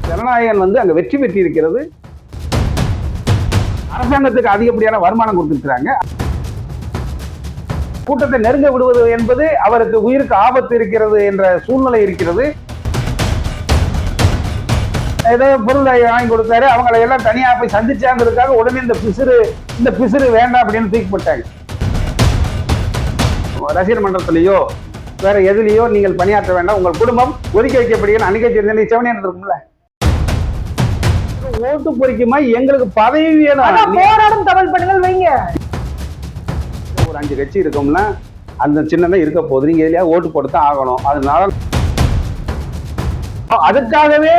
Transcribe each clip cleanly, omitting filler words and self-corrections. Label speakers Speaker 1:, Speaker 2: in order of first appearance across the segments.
Speaker 1: ஜனநாயகன் வந்து அங்க வெற்றி பெற்றி இருக்கிறது. அரசாங்கத்துக்கு அதிகப்படியான வருமானம் கொடுத்திருக்கிறாங்க. கூட்டத்தை நெருங்க விடுவது என்பது அவருக்கு உயிருக்கு ஆபத்து இருக்கிறது என்ற சூழ்நிலை இருக்கிறது. ஏதோ பொருளை வாங்கி கொடுத்தாரு, அவங்களை எல்லாம் தனியா போய் சந்திச்சாங்கிறதுக்காக உடனே இந்த பிசிறு வேண்டாம் அப்படின்னு தூக்கி போட்டாங்க. ரசிகர் மன்றத்திலேயோ வேற எதுலேயோ நீங்கள் பணியாற்ற வேண்டாம், உங்கள் குடும்பம் ஒதுக்கி வைக்கப்படுகிற அன்னைக்கு செவனியன் இருக்கும்ல. ஓட்டு பொறிக்குமா எங்களுக்கு பதவி வேணும்,
Speaker 2: போராடும் தமிழ் பெண்கள் வைங்க.
Speaker 1: ஒரு 5 கட்சி இருக்கோம்னா அந்த சின்னதான் இருக்க போகுது, நீங்க எதுலயா ஓட்டு போட்டுதான் ஆகணும். அதனால அதுக்காகவே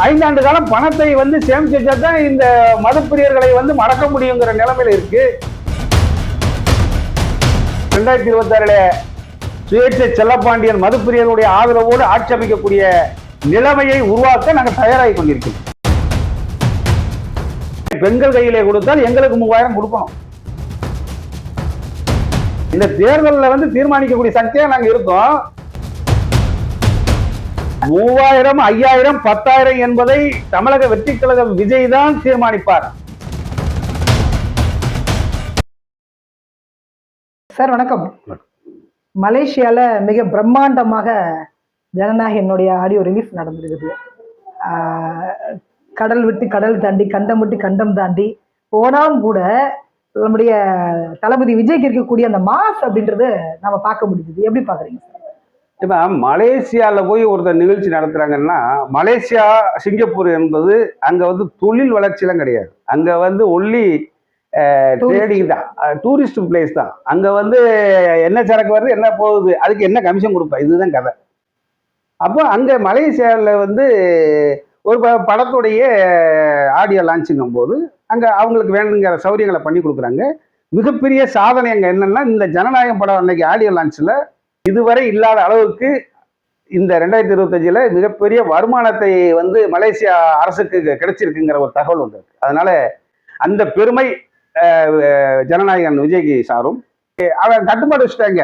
Speaker 1: 5 ஆண்டு காலம் பணத்தை வந்து சேமிச்சு வச்சாதான் இந்த மதப்பிரியர்களை வந்து மடக்க முடியுங்கிற நிலைமையில இருக்கு. 2026 சுயேட்சை செல்லப்பாண்டியன் மதப்பிரியர்களுடைய ஆதரவோடு ஆட்சி அமைக்கக்கூடிய நிலைமையை உருவாக்க நாங்கள் தயாராகி கொண்டிருக்கிறோம். பெண்கள் கையிலே கொடுத்தால் எங்களுக்கு 3000 கொடுக்கணும். இந்த தேர்தலில் வந்து தீர்மானிக்கக்கூடிய சக்தியா நாங்க இருக்கோம். 3000, 5000, 10,000 என்பதை தமிழக வெற்றி கழகம் விஜய் தான் தீர்மானிப்பார்.
Speaker 2: சார் வணக்கம். மலேசியால மிக பிரம்மாண்டமாக ஜனநாயகனுடைய ஆடியோ ரிலீஸ் நடந்திருக்குது. கடல் விட்டு கடல் தாண்டி, கண்டம் விட்டு கண்டம் தாண்டி போனாலும் கூட நம்முடைய தளபதி விஜய்க்கு இருக்கக்கூடிய அந்த மாஸ் அப்படின்றது நம்ம பார்க்க முடியுது. எப்படி பாக்குறீங்க?
Speaker 1: இப்ப மலேசியால போய் ஒருத்தர் நிகழ்ச்சி நடத்துறாங்கன்னா, மலேசியா சிங்கப்பூர் என்பது அங்க வந்து தொழில் வளர்ச்சியெல்லாம் கிடையாது. அங்க வந்து ஒன்லி ட்ரேடிங் தான், டூரிஸ்ட் பிளேஸ் தான். அங்க வந்து என்ன சரக்கு வருது, என்ன போகுது, அதுக்கு என்ன கமிஷன் கொடுப்பா, இதுதான் கதை. அப்போ அங்க மலேசியாவில் வந்து ஒரு படத்துடைய ஆடியோ லான்ச்சுங்கும் போது அங்கே அவங்களுக்கு வேணுங்கிற சௌகரியங்களை பண்ணி கொடுக்குறாங்க. மிகப்பெரிய சாதனை அங்கே என்னன்னா, இந்த ஜனநாயகம் படம் அன்னைக்கு ஆடியோ லான்ச்சில் இதுவரை இல்லாத அளவுக்கு இந்த 2025 மிகப்பெரிய வருமானத்தை வந்து மலேசியா அரசுக்கு கிடைச்சிருக்குங்கிற ஒரு தகவல் வந்திருக்கு. அதனால அந்த பெருமை ஜனநாயகன் விஜய்க்கு சாரும். அவன் கட்டுப்பாடு வச்சுட்டாங்க.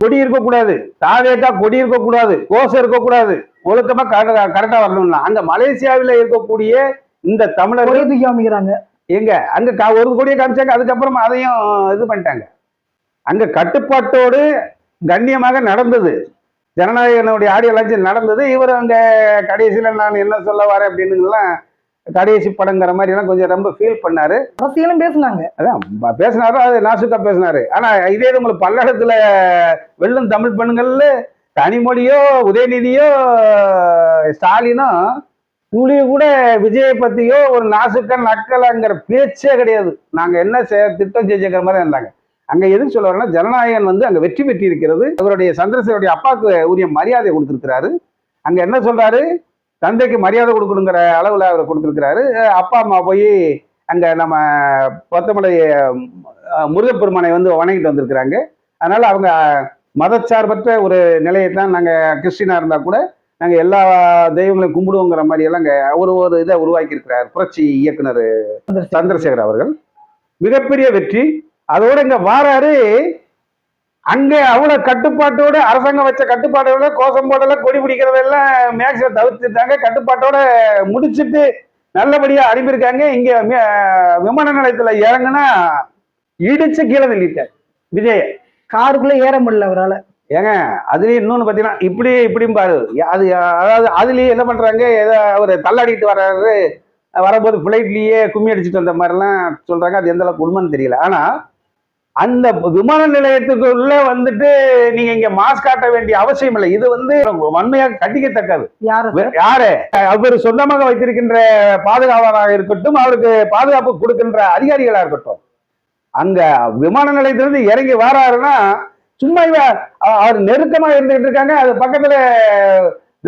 Speaker 1: கொடி இருக்கக்கூடாது, தாவேக்கா கொடி இருக்கக்கூடாது, கோஷம் இருக்கக்கூடாது, ஒழுக்கமா கரெக்டா வரணும்னா அங்க மலேசியாவில் இருக்கக்கூடிய இந்த தமிழர்கள்
Speaker 2: காமிக்கிறாங்க.
Speaker 1: எங்க அங்க ஒரு கொடியை காமிச்சாங்க, அதுக்கப்புறம் அதையும் இது பண்ணிட்டாங்க. அங்க கட்டுப்பாட்டோடு கண்ணியமாக நடந்தது. ஜனநாயகனுடைய ஆடியோ லான்ச் நடந்தது. இவர் அங்க கடைசியில நான் என்ன சொல்ல வரேன் அப்படின்னு கடைசி படங்கிற மாதிரி எல்லாம் கொஞ்சம் ரொம்ப ஃபீல் பண்ணாரு.
Speaker 2: அரசியலும் பேசினாங்க,
Speaker 1: அதான் பேசினாரு, அது நாசுக்கா பேசினாரு. ஆனா இதே உங்களுக்கு பல்லடத்துல வெள்ளும் தமிழ் பெண்கள்ல கனிமொழியோ உதயநிதியோ ஸ்டாலினோ துளி கூட விஜயை பத்தியோ ஒரு நாசுக்கன் நக்கலங்கிற பேச்சே கிடையாது. நாங்க என்ன திட்டம் செஞ்சுக்கிற மாதிரி இருந்தாங்க. அங்க எதுக்கு சொல்ல வரேன்னா, ஜனநாயகன் வந்து அங்க வெற்றி பெற்றி இருக்கிறது. அவருடைய சந்திரசேகருடைய அப்பாவுக்கு உரிய மரியாதை கொடுத்திருக்கிறாரு. அங்க என்ன சொல்றாரு, தந்தைக்கு மரியாதை கொடுக்கணுங்கிற அளவில் அவர் கொடுத்துருக்கிறாரு. அப்பா அம்மா போய் அங்கே நம்ம பொத்தமலை முருகப்பெருமானை வந்து வணங்கிட்டு வந்திருக்கிறாங்க. அதனால் அவங்க மதச்சார்பற்ற ஒரு நிலையை தான், நாங்கள் கிறிஸ்டினாக இருந்தால் கூட நாங்கள் எல்லா தெய்வங்களையும் கும்பிடுவோங்கிற மாதிரியெல்லாம் அங்கே ஒரு இதை உருவாக்கியிருக்கிறார் புரட்சி இயக்குனர் சந்திரசேகர் அவர்கள். மிகப்பெரிய வெற்றி. அதோடு இங்கே வாராரு. அங்கே அவ்வளவு கட்டுப்பாட்டோட அரசாங்கம் வச்ச கட்டுப்பாட்டோட கோஷம் போடல, கொடி பிடிக்கிறதெல்லாம் மேக்ஸில் தவிர்த்துட்டாங்க. கட்டுப்பாட்டோட முடிச்சுட்டு நல்லபடியா அனுப்பியிருக்காங்க. இங்க விமான நிலையத்துல இறங்குனா இடிச்சு கீழே தள்ளிட்டார் விஜய்.
Speaker 2: காருக்குள்ள ஏற முடியல அவரால்.
Speaker 1: ஏங்க அதுலயும் இன்னொன்னு பாத்தீங்கன்னா இப்படியும் பாரு, அது அதாவது அதுலயே என்ன பண்றாங்க, ஏதோ அவர் தள்ளாடிட்டு வர்றாரு, வரும்போது பிளைட்லயே கும்மி அடிச்சுட்டு வந்த மாதிரிலாம் சொல்றாங்க. அது எந்த அளவுக்கு உண்மைன்னு தெரியல. ஆனா அந்த விமான நிலையத்துக்குள்ள வந்துட்டு நீங்க இங்க மாஸ்க் காட்ட வேண்டிய அவசியம் இல்லை. இது வந்து வன்மையாக கண்டிக்கத்தக்கது. யாரு அவர் சொந்தமாக வைத்திருக்கின்ற பாதுகாவலராக இருக்கட்டும், அவருக்கு பாதுகாப்பு கொடுக்கின்ற அதிகாரிகளா இருக்கட்டும், அங்க விமான நிலையத்திலிருந்து இறங்கி வராருன்னா சும்மா அவர் நெருக்கமாக இருந்துகிட்டு இருக்காங்க. அது பக்கத்துல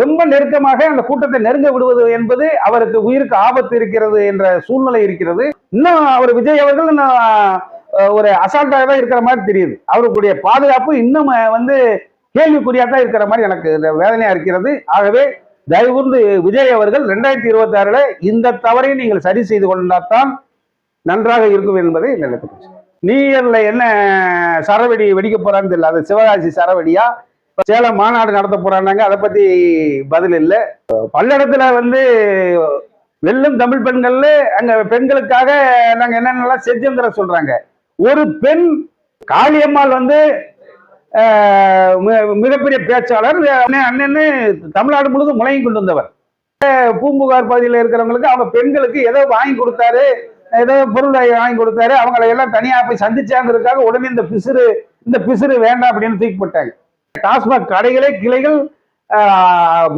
Speaker 1: ரொம்ப நெருக்கமாக அந்த கூட்டத்தை நெருங்க விடுவது என்பது அவருக்கு உயிருக்கு ஆபத்து இருக்கிறது என்ற சூழ்நிலை இருக்கிறது. இன்னும் அவர் விஜய் அவர்கள் ஒரு அசால்ட்டாக தான் இருக்கிற மாதிரி தெரியுது. அவருடைய பாதுகாப்பு இன்னும் வந்து கேள்விக்குறியா தான் இருக்கிற மாதிரி எனக்கு வேதனையா இருக்கிறது. ஆகவே தயவுகூர்ந்து விஜய் அவர்கள் 2026 இந்த தவறை நீங்கள் சரி செய்து கொண்டால்தான் நன்றாக இருக்கும் என்பதை நினைக்கிறேன். நியூ இயர்ல என்ன சரவெடி வெடிக்க போறான்னு தெரியல. அது சிவகாசி சரவெடியா சேலம் மாநாடு நடத்த போறாங்க, அதை பத்தி பதில் இல்லை. பல்லடத்துல வந்து வெல்லும் தமிழ் பெண்கள்ல அங்க பெண்களுக்காக நாங்க என்னென்னலாம் செஞ்சோங்கிற சொல்றாங்க. ஒரு பெண் காளியம்மாள் வந்து மிகப்பெரிய பேச்சாளர், அண்ணன்னு தமிழ்நாடு முழுவதும் முழங்கி கொண்டு வந்தவர். பூம்புகார் பகுதியில் இருக்கிறவங்களுக்கு அவங்க பெண்களுக்கு ஏதோ வாங்கி கொடுத்தாரு, ஏதோ பொருள் வாங்கி கொடுத்தாரு, அவங்களை எல்லாம் தனியா போய் சந்திச்சாங்கிறதுக்காக உடனே இந்த பிசுறு வேண்டாம் அப்படின்னு தூக்கி போட்டாங்க. டாஸ்மாக் கடைகளே கிளைகள்,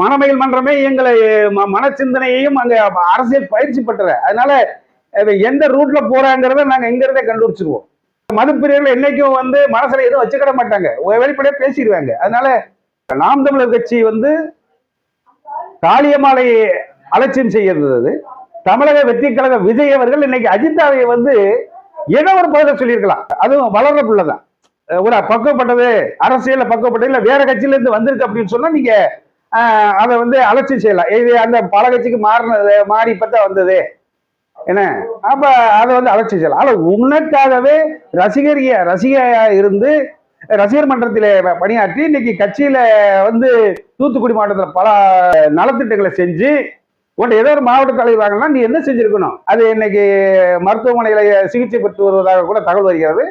Speaker 1: மனமயில் மன்றமே எங்களை மன சிந்தனையையும் அங்க அரசியல் பயிற்சி பெற்ற. அதனால எந்த ரூட்ல போறாங்கிறத நாங்க இங்க இருந்தே கண்டுபிடிச்சிருவோம். மதுப்பிரியர்கள் என்னைக்கும் வந்து மனசுல எதுவும் வச்சுக்கிட மாட்டாங்க, வெளிப்படையா பேசிடுவாங்க. அதனால நாம் தமிழர் கட்சி வந்து காளியம்மாளை அலட்சியம் செய்யறது. தமிழக வெற்றி கழக விஜய் அவர்கள் இன்னைக்கு அஜிதாவை வந்து ஏதோ ஒரு பதில சொல்லியிருக்கலாம். அதுவும் வளர்ற பிள்ளைதான், ஒரு பக்குவப்பட்டது, அரசியல பக்குவப்பட்டது, இல்ல வேற கட்சியில இருந்து வந்திருக்கு அப்படின்னு சொன்னா நீங்க அதை வந்து அலட்சியம் செய்யலாம். இது அந்த பல கட்சிக்கு மாறி இப்பதான் வந்தது என்ன, அப்ப அதை வந்து அலட்சியம் செய்யலாம். ஆனா உனக்காகவே ரசிகையா இருந்து ரசிகர் மன்றத்திலே பணியாற்றி இன்னைக்கு கட்சியில வந்து தூத்துக்குடி மாவட்டத்தில் பல நலத்திட்டங்களை செஞ்சு உன்ட்ட ஏதோ ஒரு மாவட்ட தலைவர் வாங்கினா நீ என்ன செஞ்சிருக்கணும். அது இன்னைக்கு மருத்துவமனையில சிகிச்சை பெற்று வருவதாக கூட தகவல் வருகிறது.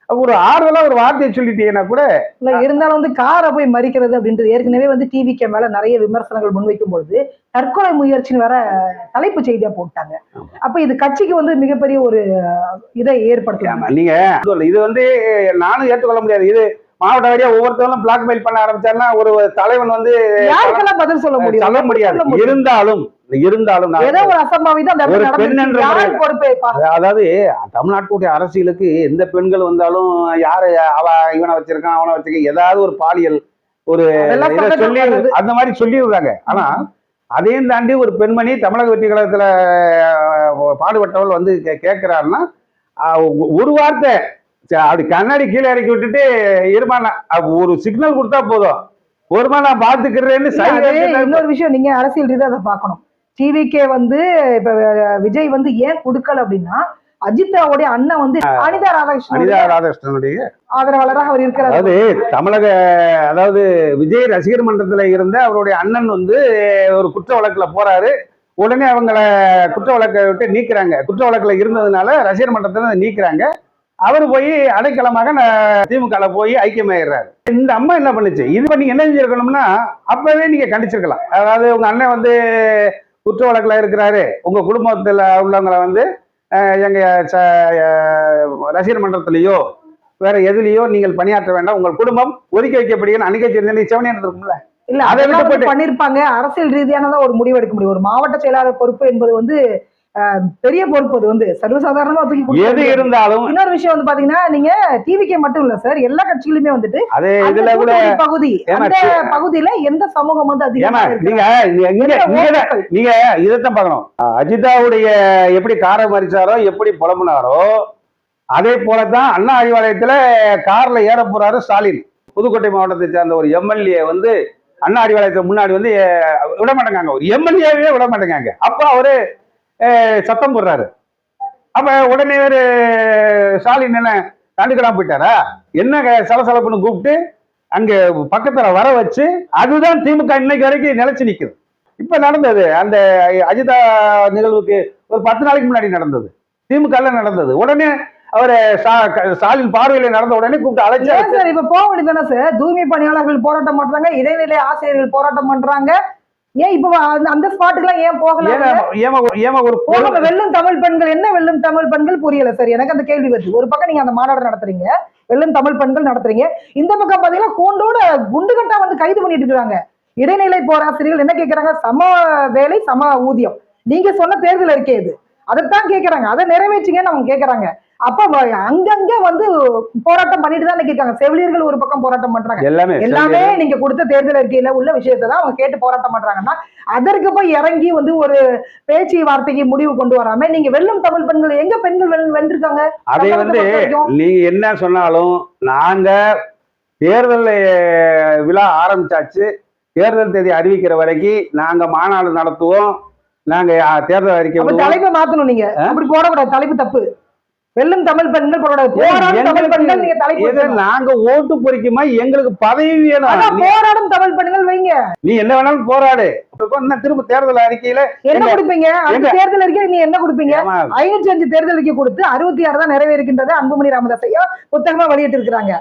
Speaker 1: ஒரு ஆறுதலா ஒரு வார்த்தையை சொல்லிட்டீங்கன்னா கூட
Speaker 2: இல்ல, இருந்தாலும் வந்து காரை போய் மறிக்கிறது அப்படின்றது ஏற்கனவே வந்து டிவிக்கு மேல நிறைய விமர்சனங்கள் முன்வைக்கும் பொழுது தற்கொலை முயற்சின்னு வேற தலைப்பு செய்தியா போட்டாங்க. அப்ப இது கட்சிக்கு வந்து மிகப்பெரிய ஒரு இதை ஏற்படுத்தலாம்.
Speaker 1: நீங்க இது வந்து நானும் ஏற்றுக்கொள்ள முடியாது. இது மாவட்ட வாரியா ஒவ்வொருத்தரும் பிளாக்மெயில் பண்ண ஆரம்பிச்சாருன்னா ஒரு தலைவன் வந்து
Speaker 2: யாருக்கெல்லாம் பதில் சொல்ல
Speaker 1: முடியாது. இருந்தாலும்
Speaker 2: ஏதோ ஒரு அசம்பாவிதம்
Speaker 1: ஒரு பெண் என்ற அதாவது தமிழ்நாட்டுடைய அரசியலுக்கு எந்த பெண்கள் வந்தாலும் யாரை இவனை வச்சிருக்கான் அவனை வச்சிருக்கான் ஏதாவது ஒரு பாலியல் ஒரு சொல்லி அந்த மாதிரி சொல்லிடுறாங்க. ஆனா அதையும் தாண்டி ஒரு பெண்மணி தமிழக வெற்றி கழகத்துல பாடுபட்டவள் வந்து கேட்கிறாருன்னா ஒரு வார்த்தை அப்படி கண்ணாடி கீழே இறக்கி விட்டுட்டு இருமான ஒரு சிக்னல் கொடுத்தா போதும், ஒருமா நான் பாத்துக்கிறேன்னு.
Speaker 2: இன்னொரு விஷயம், நீங்க அரசியல் ரீதியா அதை பார்க்கணும். டிவிக்கே வந்து இப்ப விஜய் வந்து ஏன் கொடுக்கல அப்படின்னா அஜிதாவுடைய அண்ணன் வந்து அனிதா ராதாகிருஷ்ணனுடைய ஆதரவாளராக அவர் இருக்கிறார்.
Speaker 1: அதாவது அதாவது விஜய் ரசிகர் மன்றத்துல இருந்த அவருடைய அண்ணன் வந்து ஒரு குற்ற வழக்குல போறாரு. உடனே அவங்கள குற்ற வழக்கை விட்டு நீக்கிறாங்க. குற்ற வழக்குல இருந்ததுனால ரசிகர் மன்றத்துல நீக்கிறாங்க. அவரு போய் அடைக்கலமாக திமுக போய் ஐக்கியமாயிடுறாரு. இந்த அம்மா என்ன பண்ணுச்சு, இது நீங்க என்ன செஞ்சிருக்கணும்னா அப்பவே நீங்க கண்டிச்சிருக்கலாம். அதாவது உங்க அண்ணன் வந்து குற்ற வழக்குல இருக்கிறாரு, உங்க குடும்பத்துல உள்ளவங்களை வந்து எங்க ரசிகர் மன்றத்திலேயோ வேற எதுலயோ நீங்கள் பணியாற்ற வேண்டாம், உங்கள் குடும்பம் ஒதுக்கி வைக்கப்படுகிறது அன்னைக்கே செவனியா இருக்கும்ல.
Speaker 2: இல்ல அதை பண்ணிருப்பாங்க. அரசியல் ரீதியானதான் ஒரு முடிவு எடுக்க முடியும். ஒரு மாவட்ட செயலாளர் பொறுப்பு என்பது வந்து பெரிய பொறுப்பு, அது வந்து சர்வசாதாரணமா தூக்கி எது இருந்தாலும். இன்னொரு விஷயம் வந்து பாத்தீங்கன்னா நீங்க டிவிக்கே மட்டும் இல்ல சார், எல்லா கட்சிகளுமே வந்துட்டு பகுதி அந்த பகுதியில எந்த சமூகம் வந்து
Speaker 1: நீங்க இதைத்தான் பார்க்கணும். அஜிதாவுடைய எப்படி காரை மறிச்சாரோ எப்படி புலம்புனாரோ அதே போலதான் அண்ணா அறிவாலயத்துல கார்ல ஏற போறாரு ஸ்டாலின். புதுக்கோட்டை மாவட்டத்தை சேர்ந்த ஒரு எம்எல்ஏ வந்து அண்ணா அறிவாலயத்துக்கு முன்னாடி வந்து விட மாட்டேங்காங்க, ஒரு எம்எல்ஏவே விட மாட்டேங்காங்க. அப்ப அவரு சத்தம் போடுறாரு. அப்ப உடனே ஒரு ஸ்டாலின் என்ன கண்டுக்கலாம் போயிட்டாரா என்ன சலசலப்புன்னு கூப்பிட்டு அங்க பக்கத்துல வர வச்சு அதுதான் திமுக இன்னைக்கு வரைக்கும் நிலைச்சு நிக்குது. இப்ப நடந்தது அந்த அஜிதா நிகழ்வுக்கு ஒரு 10 நாளைக்கு முன்னாடி நடந்தது, திமுக நடந்தது. உடனே அவரு ஸ்டாலின் பார்வையில நடந்த உடனே கூப்பிட்டு அழைச்சாரு.
Speaker 2: சார் இப்ப போக வேண்டியதானே சார், தூய்மை பணியாளர்கள் போராட்டம் பண்றாங்க, இடைநிலை ஆசிரியர்கள் போராட்டம் பண்றாங்க, ஏன் இப்ப அந்த ஸ்பாட்டுக்கு ஏன் போகல? வெல்லும் தமிழ் பெண்கள் என்ன வெல்லும் தமிழ் பெண்கள் புரியல சார் எனக்கு அந்த கேள்வி வருது. ஒரு பக்கம் நீங்க அந்த மாநாடு நடத்துறீங்க, வெல்லும் தமிழ் பெண்கள் நடத்துறீங்க, இந்த பக்கம் பாத்தீங்கன்னா கூண்டோட குண்டுகட்டா வந்து கைது பண்ணிட்டு இருக்காங்க. இடைநிலை போராசிரியர்கள் என்ன கேட்கறாங்க, சம வேலை சம ஊதியம். நீங்க சொன்ன தேர்தல் அறிக்கை இது, அதைத்தான் கேட்கறாங்க, அதை நிறைவேற்றுங்கன்னு அவங்க கேட்கறாங்க. அப்ப அங்கங்க வந்து போராட்டம் பண்ணிட்டு தான் இருக்காங்க. செவிலியர்கள் ஒரு பக்கம் போராட்டம் பண்றாங்க, எல்லாமே நீங்க கொடுத்த தேர்தல் அறிக்கையில உள்ள விஷயத்தை தான் அவங்க கேட்டு போராட்டம் பண்றாங்கன்னா அதற்கு போய் இறங்கி வந்து ஒரு பேச்சு வார்த்தைக்கு முடிவு கொண்டு வராம நீங்க வெல்லும் தமிழ் பெண்கள் எங்க பெண்கள் வென்றிருக்காங்க?
Speaker 1: அதை வந்து நீங்க என்ன சொன்னாலும் நாங்க தேர்தல் விழா ஆரம்பிச்சாச்சு, தேர்தல் தேதி அறிவிக்கிற வரைக்கும் நாங்க மாநாடு நடத்துவோம், நாங்க தேர்தல் அறிக்கை
Speaker 2: தலைப்பை மாத்தணும். நீங்க அப்படி போடக்கூடாது, தலைப்பு தப்பு. வெல்லும் தமிழ் பெண்கள் போராடும் தமிழ் பெண்கள் நீங்க தலைப்பு
Speaker 1: நாங்க ஓட்டு பொறிக்குமா எங்களுக்கு பதவி வேணும்.
Speaker 2: போராடும் தமிழ் பெண்கள் வைங்க,
Speaker 1: நீ என்ன வேணாலும் போராடு. திரும்ப தேர்தல் அறிக்கையில
Speaker 2: என்ன கொடுப்பீங்க? தேர்தல் அறிக்கை நீ என்ன கொடுப்பீங்க? 505 தேர்தல் அறிக்கை கொடுத்து 66 தான் நிறைவேறுகின்றது அன்புமணி ராமதாஸ் ஐயா புத்தகமா வெளியிட்டு இருக்கிறாங்க.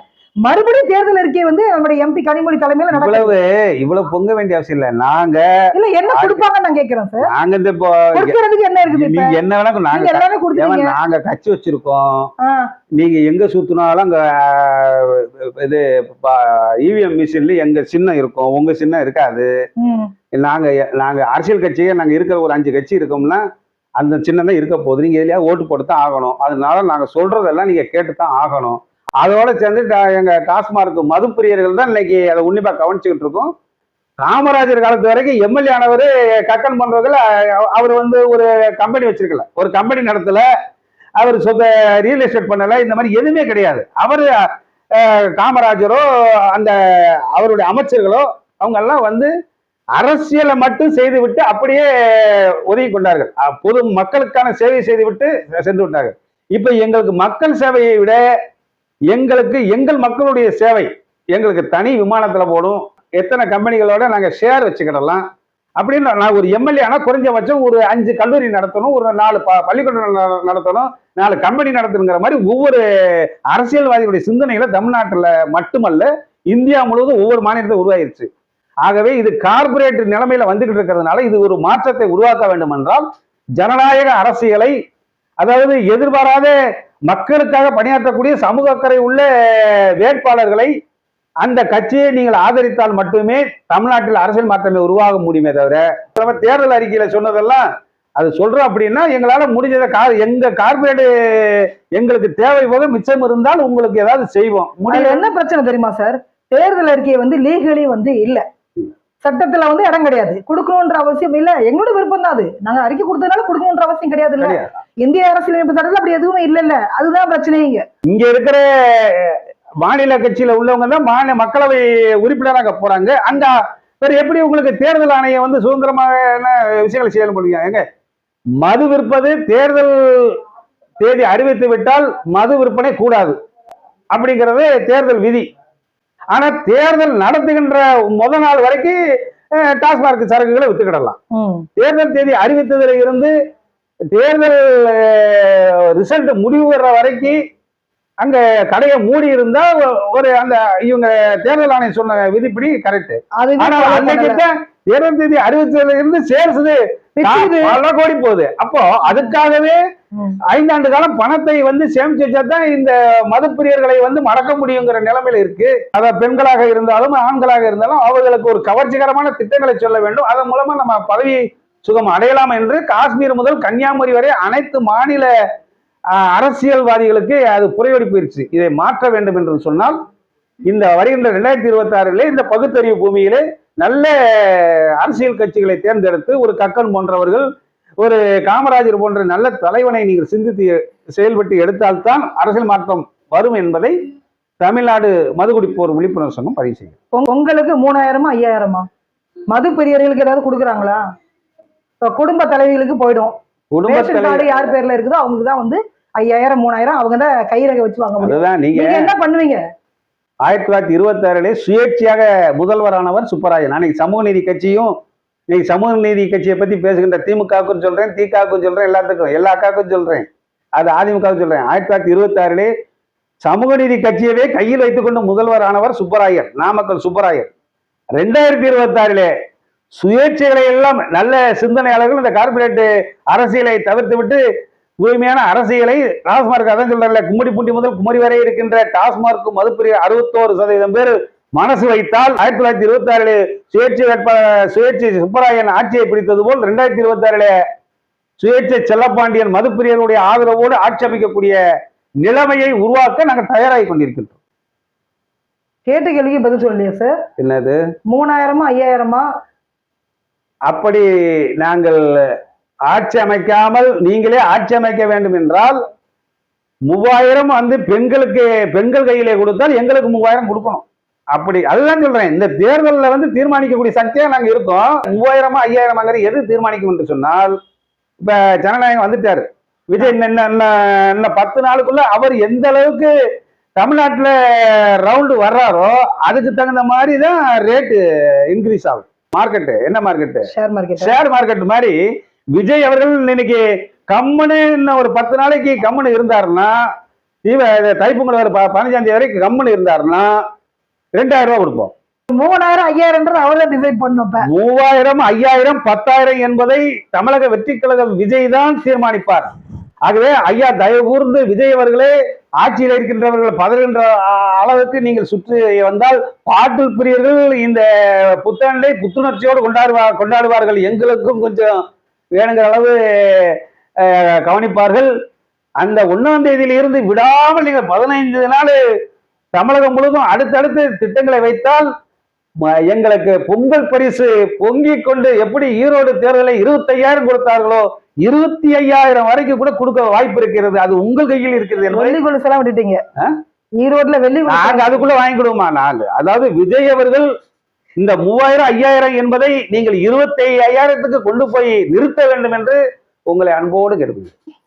Speaker 2: மறுபடியும் தேர்தல் அறிக்கை நம்முடைய எம்பி கனிமொழி தலைமையில
Speaker 1: இவ்வளவு பொங்க வேண்டிய அவசியம் இல்ல. நாங்க
Speaker 2: இல்ல என்ன கொடுப்பாங்க நான் கேக்குறேன் சார்.
Speaker 1: நாங்க இந்த
Speaker 2: கொடுக்கறதுக்கு என்ன இருக்குது?
Speaker 1: நீங்க என்ன வேணா நாங்க எல்லாமே கொடுத்தீங்க. நாங்க கட்சி வச்சிருக்கோம். நீங்க எங்க சுத்தினாலும் அங்க இது இவிஎம் மிஷின்ல எங்க சின்னம் இருக்கும், உங்க சின்னம் இருக்காது. நாங்க அரசியல் கட்சியே நாங்க இருக்கிற ஒரு 5 கட்சி இருக்கோம்னா அந்த சின்னம் தான் இருக்க போகுது. நீங்க எதுலயா ஓட்டு போட்டுதான் ஆகணும். அதனால நாங்க சொல்றதெல்லாம் நீங்க கேட்டுதான் ஆகணும். அதோட சேர்ந்து எங்க டாஸ்மார்க் மதுப்பிரியர்கள் தான் இன்னைக்கு அதை உன்னிப்பா கவனிச்சுக்கிட்டு இருக்கோம். காமராஜர் காலத்து வரைக்கும் எம்எல்ஏ ஆனவர் கக்கன் பண்றதுல அவர் ஒரு கம்பெனி வச்சிருக்கல, ஒரு கம்பெனி நடத்தல, அவர் சொந்த ரியல் எஸ்டேட் பண்ணல, இந்த மாதிரி எதுவுமே கிடையாது. அவரு காமராஜரோ அந்த அவருடைய அமைச்சர்களோ அவங்க எல்லாம் அரசியலை மட்டும் செய்து விட்டு அப்படியே ஒதுங்கி கொண்டார்கள். பொது மக்களுக்கான சேவை செய்து விட்டு சென்று விட்டார்கள். இப்ப எங்களுக்கு மக்கள் சேவையை விட எங்களுக்கு எங்கள் மக்களுடைய சேவை எங்களுக்கு தனி விமானத்துல போடும். எத்தனை கம்பெனிகளோட நாங்க ஷேர் வச்சுக்கிடலாம் அப்படின்னு. நான் ஒரு எம்எல்ஏ ஆனா குறைஞ்சபட்சம் ஒரு 5 கல்லூரி நடத்தணும், ஒரு 4 பள்ளிக்கூடம் நடத்தணும், 4 கம்பெனி நடத்தணுங்கிற மாதிரி ஒவ்வொரு அரசியல்வாதிகளுடைய சிந்தனைகளை தமிழ்நாட்டுல மட்டுமல்ல இந்தியா முழுவதும் ஒவ்வொரு மாநிலத்தை உருவாயிருச்சு. ஆகவே இது கார்பரேட் நிலைமையில வந்துகிட்டு இருக்கிறதுனால இது ஒரு மாற்றத்தை உருவாக்க வேண்டும் என்றால் ஜனநாயக அரசியலை, அதாவது எதிர்பாராத மக்களுக்காக பணியாற்றக்கூடிய சமூக அக்கறை உள்ள வேட்பாளர்களை அந்த கட்சியை நீங்கள் ஆதரித்தால் மட்டுமே தமிழ்நாட்டில் அரசியல் மாற்றமே உருவாக முடியுமே தவிர தேர்தல் அறிக்கையில சொன்னதெல்லாம் அது சொல்றோம் அப்படின்னா எங்களால முடிஞ்சதை எங்க கார்பரேட் எங்களுக்கு தேவை போக மிச்சம் இருந்தால் உங்களுக்கு ஏதாவது செய்வோம்.
Speaker 2: என்ன பிரச்சனை தெரியுமா சார்? தேர்தல் அறிக்கையை லீகலி இல்ல, சட்டத்துல இடம் கிடையாது, கொடுக்கணும்ன்ற அவசியம் இல்ல. எங்களோட விருப்பம் தான் அது. நாங்க அறிக்கை கொடுத்ததுனால கொடுக்கணும்ன்ற அவசியம் கிடையாது இல்ல. இந்திய அரசியலமைப்பு சட்டத்துல அப்படி எதுவுமே இல்ல. அதுதான் பிரச்சனை. இங்க
Speaker 1: இருக்கிற மாநில கட்சியில உள்ளவங்க தான் மக்களவை உறுப்பினராக போறாங்க. அந்த எப்படி உங்களுக்கு தேர்தல் ஆணையம் சுதந்திரமாக விஷயங்களை செய்ய முடியும்? எங்க மது விற்பது தேர்தல் தேதி அறிவித்து விட்டால் மது விற்பனை கூடாது அப்படிங்கிறது தேர்தல் விதி. ஆனா தேர்தல் நடத்துகின்ற முத நாள் வரைக்கும் டாஸ்மார்க் சரக்குகளை வித்துக்கிடலாம். தேர்தல் தேதி அறிவித்ததுல இருந்து தேர்தல் ரிசல்ட் முடிவு வர்ற வரைக்கும் அங்க கடையை மூடி இருந்தா அந்த இவங்க தேர்தல் ஆணையம் சொன்ன விதிப்படி கரெக்ட். தேர்தல் தேதி அறிவித்ததுல இருந்து சேர்ந்து பல கோடி போகுது. அப்போ அதுக்காகவே 5 ஆண்டு காலம் பணத்தை சேமிச்சு வச்சாதான் இந்த மதுப்பிரியர்களை மடக்க முடியுங்கிற நிலைமையில இருக்கு. அத பெண்களாக இருந்தாலும் ஆண்களாக இருந்தாலும் அவர்களுக்கு ஒரு கவர்ச்சிகரமான திட்டங்களை சொல்ல வேண்டும். அதன் மூலமா நம்ம பதவி சுகம் அடையலாம் என்று காஷ்மீர் முதல் கன்னியாகுமரி வரை அனைத்து மாநில அரசியல்வாதிகளுக்கு அது புரையோடி போயிருச்சு. இதை மாற்ற வேண்டும் என்று சொன்னால் இந்த வருகின்ற 2026 இந்த பகுத்தறிவு பூமியிலே நல்ல அரசியல் கட்சிகளை தேர்ந்தெடுத்து ஒரு கக்கன் போன்றவர்கள், ஒரு காமராஜர் போன்ற நல்ல தலைவனை நீங்கள் சிந்தித்து செயல்பட்டு எடுத்தால்தான் அரசியல் மாற்றம் வரும் என்பதை தமிழ்நாடு மதுகுடிப்போர் விழிப்புணர்வு சங்கம் பதிவு செய்யும்.
Speaker 2: உங்களுக்கு 3000 5000 மது பிரியர்களுக்கு ஏதாவது கொடுக்குறாங்களா? குடும்ப தலைவிகளுக்கு போயிடும். குடும்ப தலைவி யார் பேர்ல இருக்குதோ அவங்களுக்கு தான் 5000 3000 அவங்க தான் கைரக வச்சு வாங்க முடியும்.
Speaker 1: அதுதான் நீங்க
Speaker 2: என்ன பண்ணுவீங்க?
Speaker 1: 1926 சுயேட்சையாக முதல்வரானவர் சுப்பராயன். அன்னைக்கு சமூக நீதி கட்சியும், இன்னைக்கு சமூக நீதி கட்சியை பத்தி பேசுகின்ற திமுகவுக்கும் சொல்றேன், திகாவுக்கும் சொல்றேன், எல்லாத்துக்கும் எல்லா அக்காவுக்கும் சொல்றேன், அது அதிமுகவுக்கும் சொல்றேன். 1926 சமூக நீதி கட்சியவே கையில் வைத்துக் கொண்டு முதல்வரானவர் சுப்பராயன், நாமக்கல் சுப்பராயன். 2026 சுயேட்சைகளை எல்லாம் நல்ல சிந்தனையாளர்கள் இந்த கார்பரேட் அரசியலை தவிர்த்து விட்டு தூய்மையான அரசியலை டாஸ்மார்க், அதான் சொல்றேன், கும்மிடிப்பூண்டி முதல் குமரி வரை இருக்கின்ற டாஸ்மார்க் மதுப்பிரிய 61% பேர் மனசு வைத்தால் 1926 சுயேட்சை வேட்பாளர் சுயேட்சை சுப்பராயன் ஆட்சியை பிடித்தது போல் 2026 சுயேட்சை செல்லப்பாண்டியன் மதுப்பிரியர்களுடைய ஆதரவோடு ஆட்சி அமைக்கக்கூடிய நிலைமையை உருவாக்க நாங்கள் தயாராகி கொண்டிருக்கின்றோம்.
Speaker 2: கேட்ட கேள்விக்கு பதில் சொல்லியா சார்?
Speaker 1: என்னது
Speaker 2: 3000 5000?
Speaker 1: அப்படி நாங்கள் ஆட்சி அமைக்காமல் நீங்களே ஆட்சி அமைக்க வேண்டும் என்றால் 3000 பெண்களுக்கு பெண்கள் கையிலே கொடுத்தால் எங்களுக்கு 3000 கொடுக்கணும். அப்படி அதுதான் சொல்றேன். இந்த தேர்தலில் தீர்மானிக்கக்கூடிய சக்தியா நாங்க இருக்கோம். 3000 5000 எது தீர்மானிக்கும் என்று சொன்னால், இப்ப ஜனநாயகம் வந்துட்டாரு, விஜய் இன்னும் 10 நாளுக்குள்ள அவர் எந்த அளவுக்கு தமிழ்நாட்டுல ரவுண்டு வர்றாரோ அதுக்கு தகுந்த மாதிரி தான் ரேட்டு இன்க்ரீஸ் ஆகும். மார்க்கெட்டு என்ன மார்க்கெட்டு? ஷேர் மார்க்கெட் மாதிரி விஜய் அவர்கள் இன்னைக்கு கம்முன்னு இன்னும் ஒரு 10 நாளைக்கு கம்முன்னு இருந்தாருன்னா, தைப்பொங்கல் வர 15ஆம் தேதி வரைக்கும் கம்முன்னு இருந்தாருன்னா 2000 ரூபாய் கொடுப்போம்.
Speaker 2: 3000 5000 அவர்தான் டிசைட் பண்ணும்.
Speaker 1: 3000 5000 10,000 என்பதை தமிழக வெற்றி கழகம் விஜய் தான் தீர்மானிப்பார். ஆகவே ஐயா தயவு கூர்ந்து விஜய் அவர்களே, ஆட்சியில் இருக்கின்றவர்கள் பதறுகின்ற அளவுக்கு நீங்கள் சுற்றி வந்தால் பாட்டில் பிரியர்கள் இந்த புத்தாண்டை புத்துணர்ச்சியோடு கொண்டாடுவார்கள். எங்களுக்கும் கொஞ்சம் வேணுங்கிற அளவு கவனிப்பார்கள். அந்த 1ஆம் தேதியிலிருந்து விடாமல் நீங்கள் 15 நாள் தமிழகம் முழுவதும் அடுத்தடுத்து திட்டங்களை வைத்தால் எங்களுக்கு பொங்கல் பரிசு பொங்கிக் கொண்டு எப்படி ஈரோடு தேர்தலை 25,000 கொடுத்தார்களோ 25,000 வரைக்கும் கூட கொடுக்க வாய்ப்பு இருக்கிறது. அது உங்கள் கையில் இருக்கிறது.
Speaker 2: வெள்ளி கொலுசெல்லாம் விட்டுட்டீங்க ஈரோட்ல. வெள்ளி
Speaker 1: நாங்க அதுக்குள்ள வாங்கிடுவோமா? நாங்க அதாவது விஜய் அவர்கள் இந்த 3000 5000 என்பதை நீங்கள் 25,000க்கு கொண்டு போய் நிறுத்த வேண்டும் என்று உங்களை அன்போடு கேட்கிறேன்.